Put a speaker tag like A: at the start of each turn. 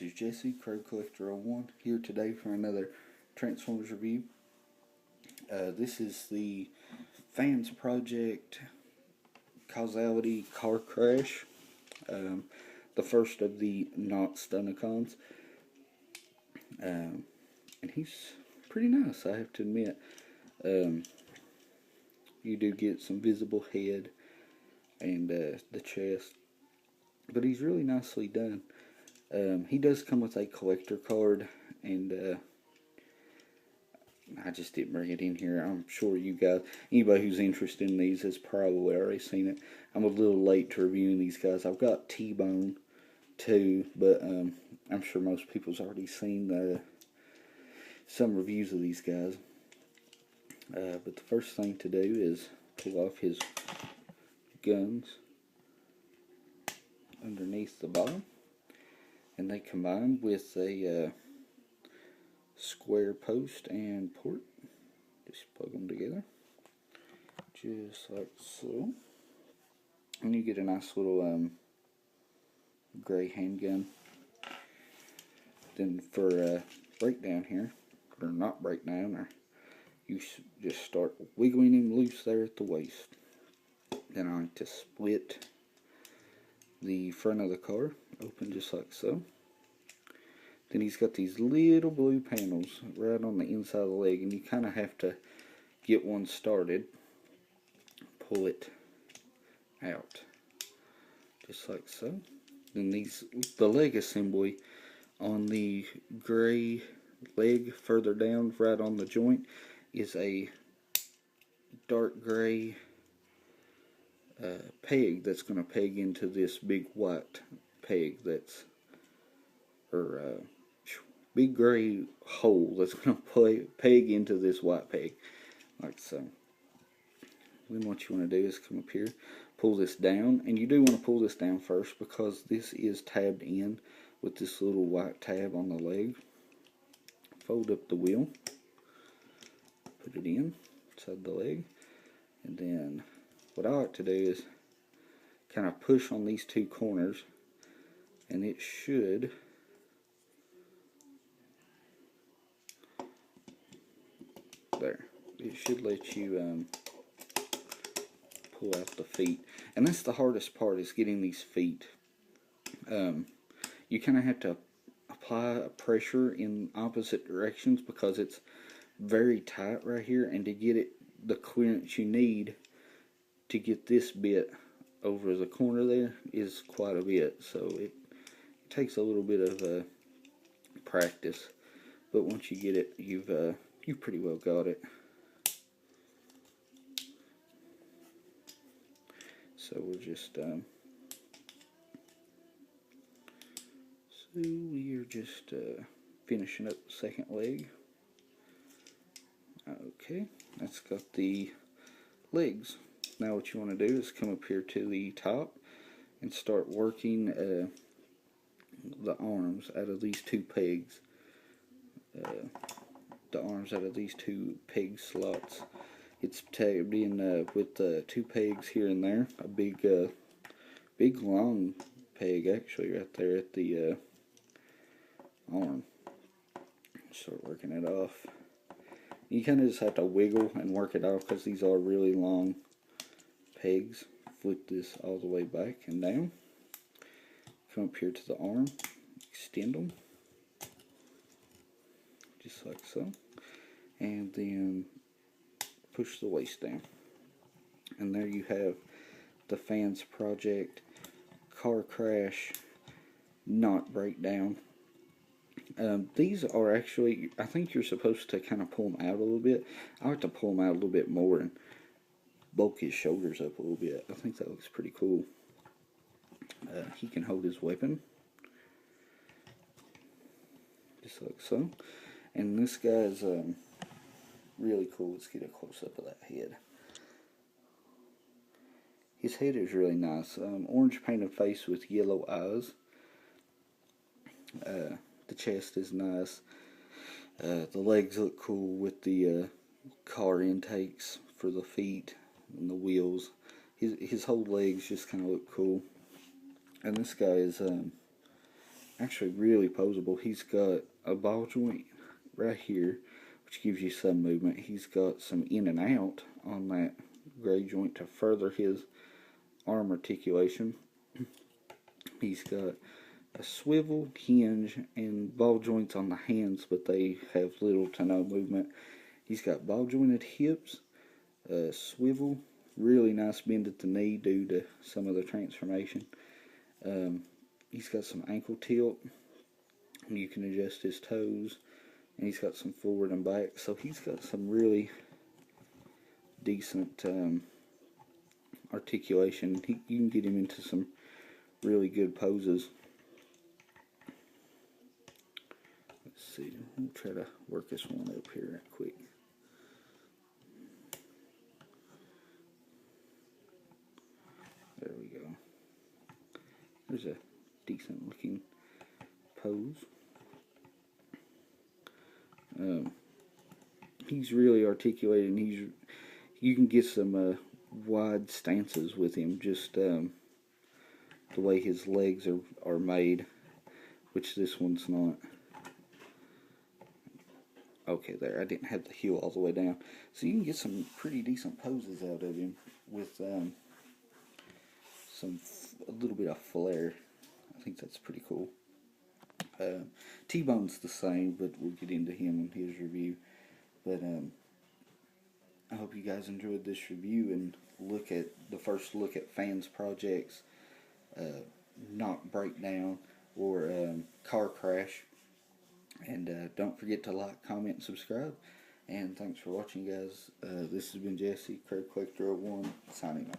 A: This is Jesse, Crowd Collector 01, here today for another Transformers review. This is the Fansproject Causality Car Crash, the first of the not Stunticons. And he's pretty nice, I have to admit. You do get some visible head and the chest, but he's really nicely done. He does come with a collector card, and I just didn't bring it in here. I'm sure you guys, anybody who's interested in these has probably already seen it. I'm a little late to reviewing these guys. I've got T-Bone too, but I'm sure most people's already seen some reviews of these guys. But the first thing to do is pull off his guns underneath the bottom. And they combine with a square post and port. Just plug them together, just like so. And you get a nice little gray handgun. Then for breakdown here, or not breakdown, or you just start wiggling him loose there at the waist. Then I like to split the front of the car open just like so. Then he's got these little blue panels right on the inside of the leg, and you kind of have to get one started, pull it out just like so. Then the leg assembly on the gray leg further down right on the joint is a dark gray peg that's going to peg into this big white peg that's, or big gray hole that's going to peg into this white peg like so. Then what you want to do is come up here, pull this down, and you do want to pull this down first because this is tabbed in with this little white tab on the leg. Fold up the wheel, put it in inside the leg, and then what I like to do is kind of push on these two corners, and it should it should let you pull out the feet. And that's the hardest part, is getting these feet. You kind of have to apply pressure in opposite directions because it's very tight right here, and to get it the clearance you need to get this bit over the corner there is quite a bit, so it takes a little bit of practice, but once you get it, you've pretty well got it. So we're just finishing up the second leg. Okay, that's got the legs. Now what you want to do is come up here to the top and start working the arms out of these two pegs. The arms out of these two peg slots. It's tabbed in with two pegs here and there. A big long peg actually right there at the arm. Start working it off. You kind of just have to wiggle and work it off because these are really long pegs. Flip this all the way back and down. Come up here to the arm, extend them just like so, and then push the waist down. And there you have the Fansproject Car Crash Not Breakdown. These are actually, I think you're supposed to kind of pull them out a little bit. I like to pull them out a little bit more and bulk his shoulders up a little bit. I think that looks pretty cool. He can hold his weapon just like so. And this guy's really cool. Let's get a close-up of that head. His head is really nice. Orange painted face with yellow eyes. The chest is nice. The legs look cool with the car intakes for the feet and the wheels. His whole legs just kind of look cool. And this guy is actually really posable. He's got a ball joint right here, which gives you some movement. He's got some in and out on that gray joint to further his arm articulation. He's got a swivel, hinge, and ball joints on the hands, but they have little to no movement. He's got ball jointed hips, swivel, really nice bend at the knee due to some of the transformation. He's got some ankle tilt, and you can adjust his toes, and he's got some forward and back, so he's got some really decent articulation. You can get him into some really good poses. Let's see, we'll try to work this one up here right quick. There we go. There's a decent looking pose. He's really articulated, and you can get some wide stances with him, just the way his legs are made, which this one's not. Okay, there, I didn't have the heel all the way down. So you can get some pretty decent poses out of him with a little bit of flair. I think that's pretty cool. T-Bone's the same, but we'll get into him in his review. But I hope you guys enjoyed this review and the first look at Fansproject's Not Breakdown or Car Crash. And don't forget to like, comment, and subscribe. And thanks for watching, guys. This has been Jesse, Curb Collector 01, signing off.